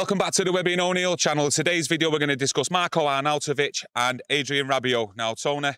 Welcome back to the Webby O'Neill channel. Today's video, we're going to discuss Marko Arnautovic and Adrien Rabiot. Now, Tony,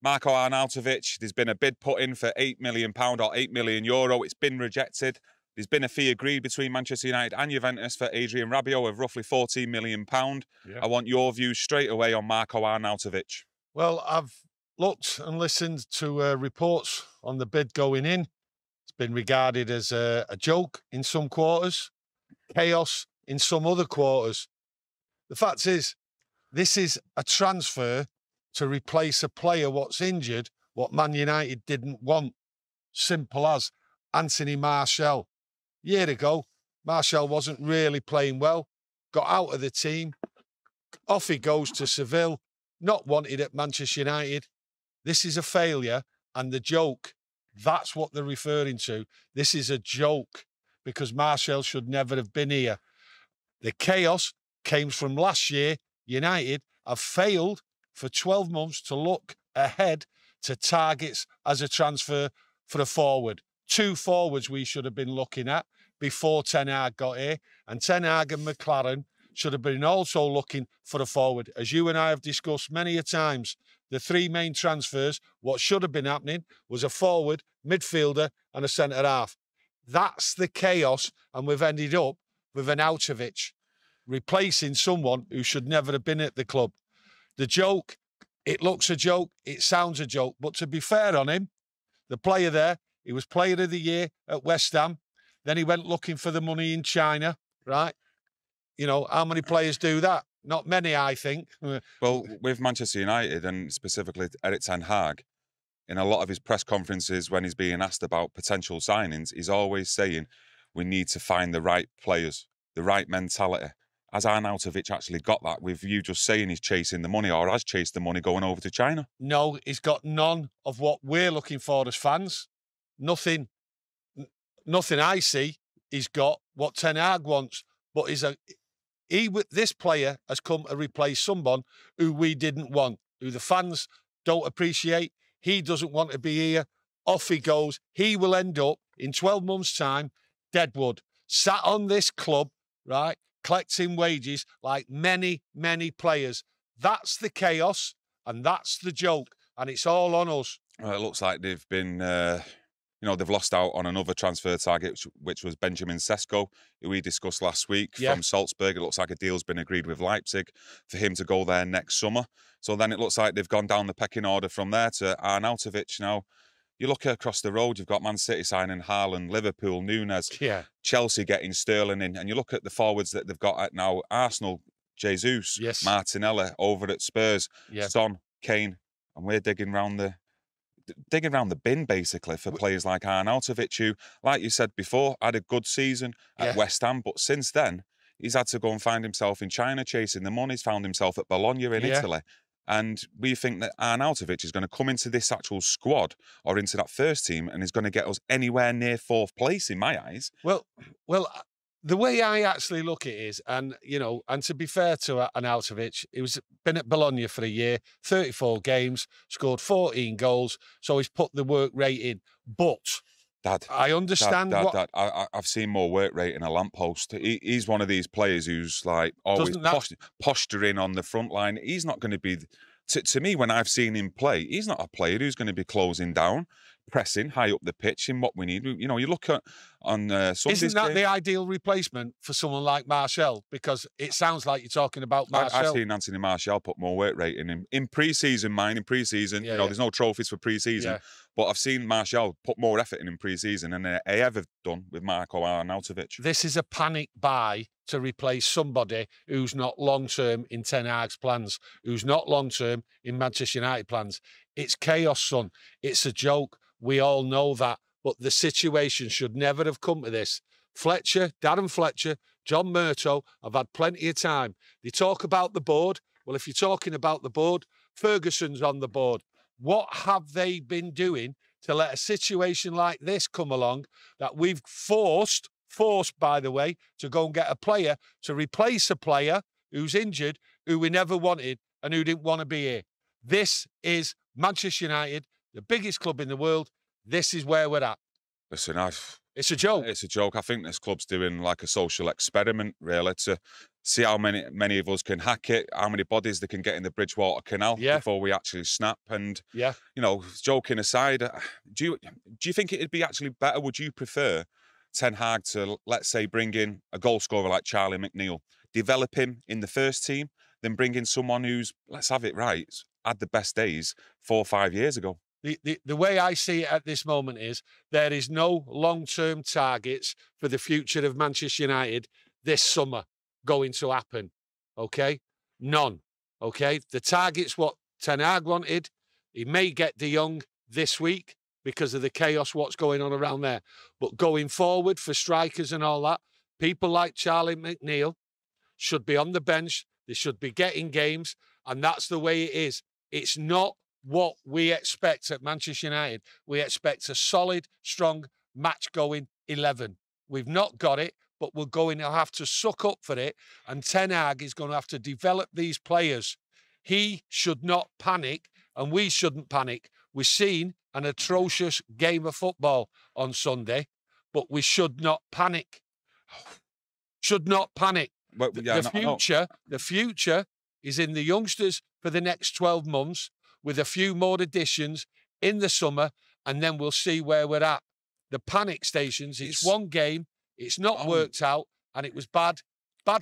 Marko Arnautovic, there's been a bid put in for £8 million or €8 million. It's been rejected. There's been a fee agreed between Manchester United and Juventus for Adrien Rabiot of roughly £14 million. Yeah. I want your views straight away on Marko Arnautovic. Well, I've looked and listened to reports on the bid going in. It's been regarded as a joke in some quarters, chaos in some other quarters. The fact is, this is a transfer to replace a player what's injured, what Man United didn't want. Simple as Anthony Martial. A year ago, Martial wasn't really playing well, got out of the team, off he goes to Seville, not wanted at Manchester United. This is a failure, and the joke, that's what they're referring to. This is a joke because Martial should never have been here. The chaos came from last year. United have failed for 12 months to look ahead to targets as a transfer for a forward. 2 forwards we should have been looking at before Ten Hag got here, and Ten Hag and McLaren should have been also looking for a forward. As you and I have discussed many a times, the 3 main transfers, what should have been happening was a forward, midfielder and a centre-half. That's the chaos, and we've ended up with an Arnautovic replacing someone who should never have been at the club. The joke, it looks a joke, it sounds a joke, but to be fair on him, the player there, he was Player of the Year at West Ham, then he went looking for the money in China, right? You know, how many players do that? Not many, I think. Well, with Manchester United and specifically Erik Ten Hag, in a lot of his press conferences when he's being asked about potential signings, he's always saying, we need to find the right players, the right mentality. Has Arnautovic actually got that with you just saying he's chasing the money, or has chased the money going over to China? No, he's got none of what we're looking for as fans. Nothing I see he's got what Ten Hag wants, but this player has come to replace someone who we didn't want, who the fans don't appreciate. He doesn't want to be here. Off he goes. He will end up in 12 months' time deadwood, sat on this club, right, collecting wages like many, many players. That's the chaos and that's the joke, and it's all on us. Well, it looks like they've been, they've lost out on another transfer target, which was Benjamin Sesko, who we discussed last week from Salzburg. It looks like a deal's been agreed with Leipzig for him to go there next summer. So then it looks like they've gone down the pecking order from there to Arnautovic. Now, you look across the road, you've got Man City signing Haaland, Liverpool, Nunes, Chelsea getting Sterling in, and you look at the forwards that they've got at now, Arsenal, Jesus, Martinelli over at Spurs, Son, Kane, and we're digging around the bin, basically, for players like Arnautovic, who, like you said before, had a good season at West Ham, but since then, he's had to go and find himself in China chasing the money. He's found himself at Bologna in Italy. And we think that Arnautovic is going to come into this actual squad or into that first team and is going to get us anywhere near 4th place, in my eyes. Well, the way I actually look at it is, and to be fair to Arnautovic, he was been at Bologna for a year, 34 games, scored 14 goals, so he's put the work rate in. But Dad, I understand Dad, I've seen more work rate in a lamppost. He's one of these players who's like always posturing on the front line. He's not going to be, to me, when I've seen him play, he's not a player who's going to be closing down, pressing high up the pitch in what we need. You know, you look at on Sunday's Isn't that the ideal replacement for someone like Martial? Because it sounds like you're talking about Martial. I've seen Anthony Martial put more work rate in him in pre-season. There's no trophies for pre-season, but I've seen Martial put more effort in pre-season than I ever done with Marko Arnautovic. This is a panic buy to replace somebody who's not long-term in Ten Hag's plans, who's not long-term in Manchester United plans. It's chaos, son. It's a joke. We all know that. But the situation should never have come to this. Darren Fletcher, John Murtough have had plenty of time. They talk about the board. Well, if you're talking about the board, Ferguson's on the board. What have they been doing to let a situation like this come along that we've forced, by the way, to go and get a player to replace a player who's injured, who we never wanted and who didn't want to be here? This is Manchester United, the biggest club in the world. This is where we're at. Listen, It's a joke. It's a joke. I think this club's doing like a social experiment, really, to see how many of us can hack it, how many bodies they can get in the Bridgewater Canal before we actually snap. And you know, joking aside, do you think it'd be actually better? Would you prefer Ten Hag to, let's say, bring in a goal scorer like Charlie McNeil, develop him in the first team, then bring in someone who's, let's have it right, had the best days 4 or 5 years ago? The way I see it at this moment is there is no long-term targets for the future of Manchester United this summer going to happen, okay? None, okay? The target's what Ten Hag wanted. He may get De Jong this week because of the chaos what's going on around there. But going forward for strikers and all that, people like Charlie McNeil should be on the bench. They should be getting games, and that's the way it is. It's not what we expect at Manchester United. We expect a solid, strong, match-going 11. We've not got it, but we're going to have to suck up for it, and Ten Hag is going to have to develop these players. He should not panic, and we shouldn't panic. We've seen an atrocious game of football on Sunday, but we should not panic. Should not panic. Well, The future is in the youngsters for the next 12 months, with a few more additions in the summer, and then we'll see where we're at. The panic stations, it's one game, it's not worked out, and it was bad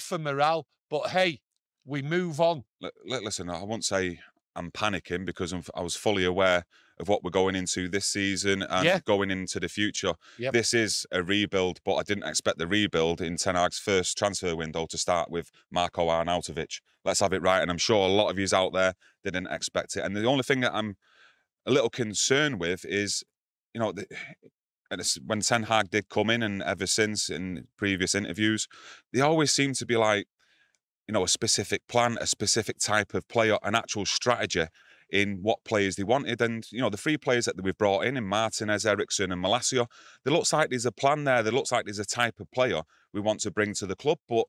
for morale, but hey, we move on. Listen, I won't say I'm panicking, because I was fully aware of what we're going into this season and going into the future. This is a rebuild, but I didn't expect the rebuild in Ten Hag's first transfer window to start with Marko Arnautovic. Let's have it right, and I'm sure a lot of yous out there didn't expect it. And the only thing that I'm a little concerned with is, you know, when Ten Hag did come in, and ever since in previous interviews, they always seem to be like, you know, a specific plan, a specific type of player, an actual strategy in what players they wanted. And, you know, the 3 players that we've brought in Martinez, Eriksson and Malacia, there looks like there's a plan there. There looks like there's a type of player we want to bring to the club. But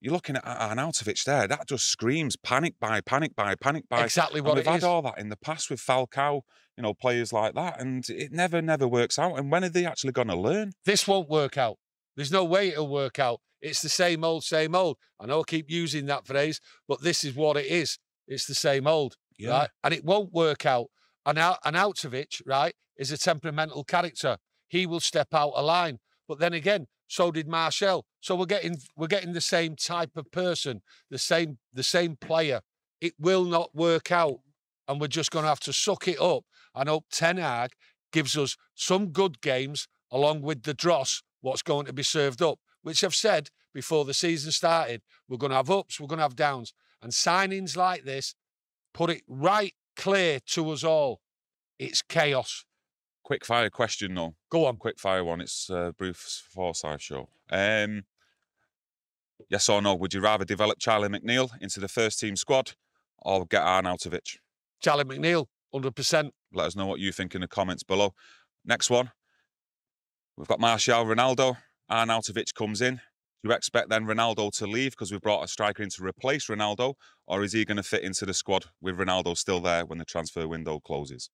you're looking at Arnautovic there, that just screams panic buy, panic buy, panic buy. Exactly what it is. We've had all that in the past with Falcao, you know, players like that, and it never works out. And when are they actually going to learn? This won't work out. There's no way it'll work out. It's the same old, same old. I know I keep using that phrase, but this is what it is. It's the same old, right? And it won't work out. And Arnautovic, right, is a temperamental character. He will step out of line. But then again, so did Martial. So we're getting the same type of person, the same player. It will not work out, and we're just going to have to suck it up and hope Ten Hag gives us some good games along with the dross what's going to be served up, which I've said before the season started. We're going to have ups, we're going to have downs, and signings like this put it right clear to us all. It's chaos. Quick fire question, though. Go on. Quick fire one. It's Bruce Forsyth show. Yes or no? Would you rather develop Charlie McNeil into the first team squad or get Arnautovic? Charlie McNeil, 100%. Let us know what you think in the comments below. Next one. We've got Martial, Ronaldo. Arnautovic comes in. Do you expect then Ronaldo to leave because we've brought a striker in to replace Ronaldo, or is he going to fit into the squad with Ronaldo still there when the transfer window closes?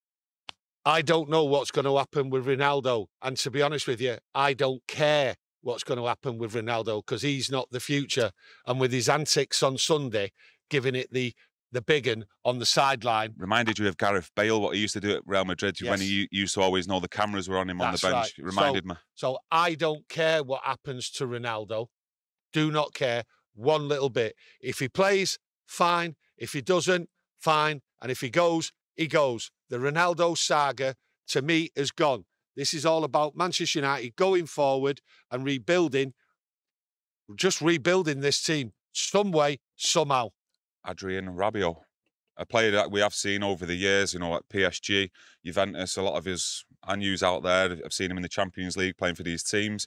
I don't know what's going to happen with Ronaldo. And to be honest with you, I don't care what's going to happen with Ronaldo, because he's not the future. And with his antics on Sunday, giving it the big un on the sideline. Reminded you of Gareth Bale, what he used to do at Real Madrid, when he used to always know the cameras were on him on the bench. Right. It reminded me. So I don't care what happens to Ronaldo. Do not care one little bit. If he plays, fine. If he doesn't, fine. And if he goes, he goes. The Ronaldo saga, to me, is gone. This is all about Manchester United going forward and rebuilding, just rebuilding this team some way, somehow. Adrien Rabiot, a player that we have seen over the years, you know, at PSG, Juventus, a lot of his yous out there, I've seen him in the Champions League playing for these teams.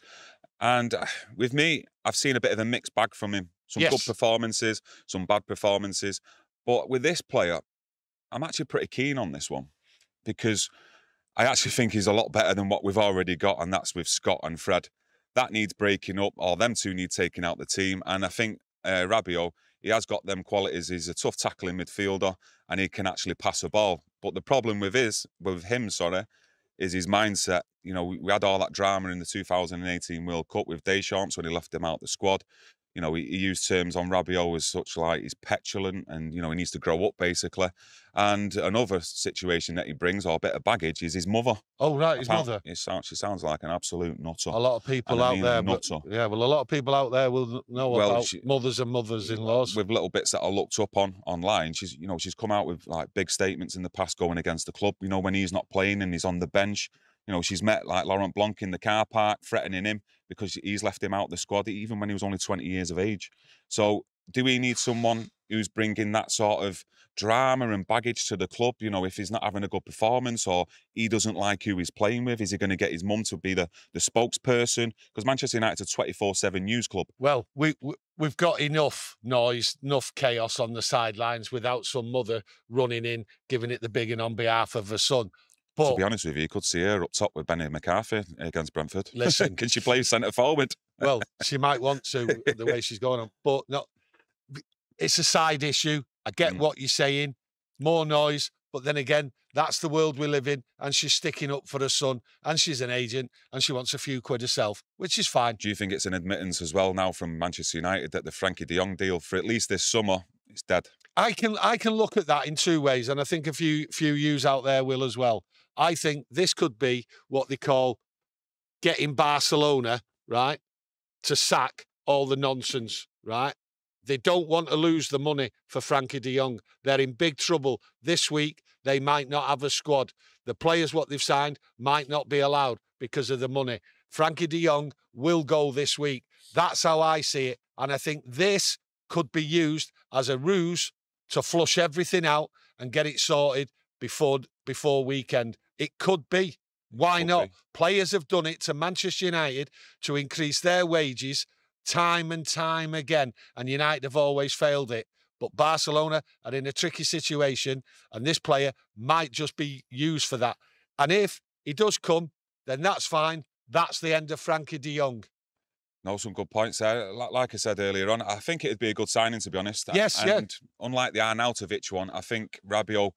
And with me, I've seen a bit of a mixed bag from him. Some good performances, some bad performances. But with this player, I'm actually pretty keen on this one, because I actually think he's a lot better than what we've already got, and that's with Scott and Fred. That needs breaking up, or them two need taking out the team. And I think Rabiot, he has got them qualities. He's a tough tackling midfielder, and he can actually pass a ball. But the problem with him, is his mindset. You know, we had all that drama in the 2018 World Cup with Deschamps when he left him out the squad. You know, he used terms on Rabiot as such like he's petulant and, you know, he needs to grow up, basically. And another situation that he brings, or a bit of baggage, is his mother. Oh, right, his mother. She sounds like an absolute nutter. A lot of people out there. Yeah, well, a lot of people out there will know about mothers and mothers-in-laws. With little bits that I looked up on online, she's come out with like big statements in the past going against the club. You know, when he's not playing and he's on the bench. You know, she's met like Laurent Blanc in the car park, threatening him because he's left him out the squad, even when he was only 20 years of age. So do we need someone who's bringing that sort of drama and baggage to the club? You know, if he's not having a good performance or he doesn't like who he's playing with, is he going to get his mum to be the spokesperson? Because Manchester United is a 24/7 news club. Well, we've got enough noise, enough chaos on the sidelines without some mother running in, giving it the big one on behalf of her son. But, to be honest with you, you could see her up top with Benny McCarthy against Brentford. Listen, can she play centre forward? Well, she might want to, the way she's going on, but no, it's a side issue. I get what you're saying, more noise, but then again, that's the world we live in, and she's sticking up for her son, and she's an agent, and she wants a few quid herself, which is fine. Do you think it's an admittance as well now from Manchester United that the Frankie de Jong deal for at least this summer is dead? I can look at that in two ways, and I think a few yous out there will as well. I think this could be what they call getting Barcelona, right, to sack all the nonsense, right? They don't want to lose the money for Frankie de Jong. They're in big trouble. This week, they might not have a squad. The players, what they've signed, might not be allowed because of the money. Frankie de Jong will go this week. That's how I see it. And I think this could be used as a ruse to flush everything out and get it sorted before weekend. It could be. Why not? Players have done it to Manchester United to increase their wages time and time again, and United have always failed it. But Barcelona are in a tricky situation, and this player might just be used for that. And if he does come, then that's fine. That's the end of Frankie de Jong. No, some good points there. Like I said earlier on, I think it'd be a good signing, to be honest. Yes, and unlike the Arnautovic one, I think Rabiot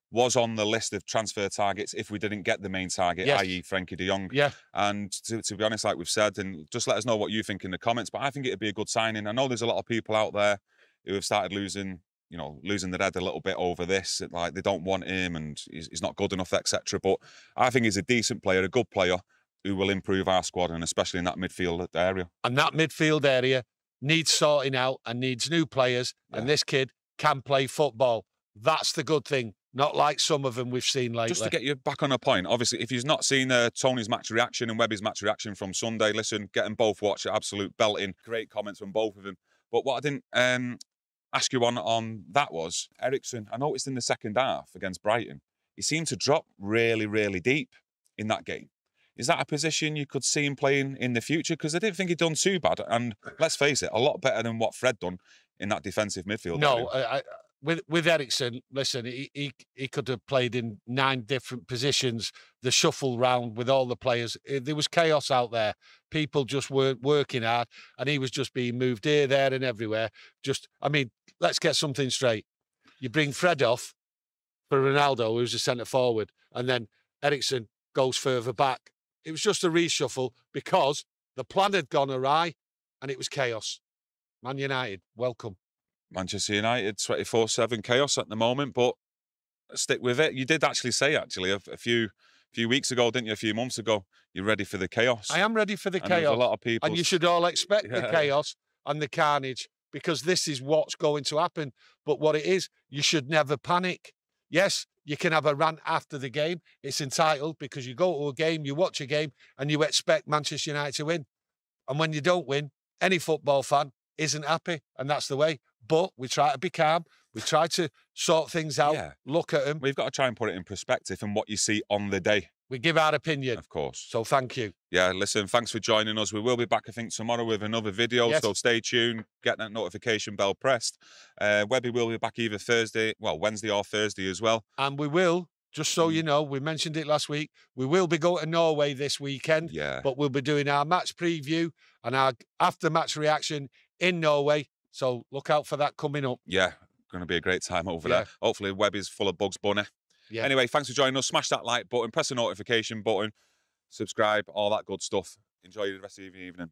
was on the list of transfer targets if we didn't get the main target, i.e. Frankie de Jong. Yeah. And to be honest, like we've said, and just let us know what you think in the comments, but I think it'd be a good signing. I know there's a lot of people out there who have started losing their head a little bit over this. Like, they don't want him and he's not good enough, etc. But I think he's a decent player, a good player, who will improve our squad, and especially in that midfield area. And that midfield area needs sorting out and needs new players, and this kid can play football. That's the good thing, not like some of them we've seen lately. Just to get you back on a point, obviously, if you've not seen Tony's match reaction and Webby's match reaction from Sunday, listen, get them both watched. Absolute belting. Great comments from both of them. But what I didn't ask you on that was, Eriksen, I noticed in the second half against Brighton, he seemed to drop really, really deep in that game. Is that a position you could see him playing in the future? Because I didn't think he'd done too bad. And let's face it, a lot better than what Fred done in that defensive midfield. No, with Eriksen, listen, he could have played in 9 different positions, the shuffle round with all the players. There was chaos out there. People just weren't working hard, and he was just being moved here, there and everywhere. Let's get something straight. You bring Fred off for Ronaldo, who's a centre forward, and then Eriksen goes further back. It was just a reshuffle because the plan had gone awry and it was chaos. Man United, welcome. Manchester United, 24/7 chaos at the moment, but stick with it. You did actually say, a few weeks ago, didn't you? A few months ago, you're ready for the chaos. I am ready for the chaos. A lot of people, and you should all expect the chaos and the carnage, because this is what's going to happen. But what it is, you should never panic. Yes, you can have a rant after the game. It's entitled, because you go to a game, you watch a game, and you expect Manchester United to win. And when you don't win, any football fan isn't happy, and that's the way. But we try to be calm. We try to sort things out, look at them. We've got to try and put it in perspective and what you see on the day. We give our opinion. Of course. So thank you. Yeah, listen, thanks for joining us. We will be back, I think, tomorrow with another video. Yes. So stay tuned. Get that notification bell pressed. Webby will be back either Wednesday or Thursday as well. And we will, just so you know, we mentioned it last week, we will be going to Norway this weekend. Yeah. But we'll be doing our match preview and our after-match reaction in Norway. So look out for that coming up. Yeah, going to be a great time over there. Hopefully Webby's full of Bugs Bunny. Yeah. Anyway, thanks for joining us. Smash that like button, press the notification button, subscribe, all that good stuff. Enjoy the rest of your evening.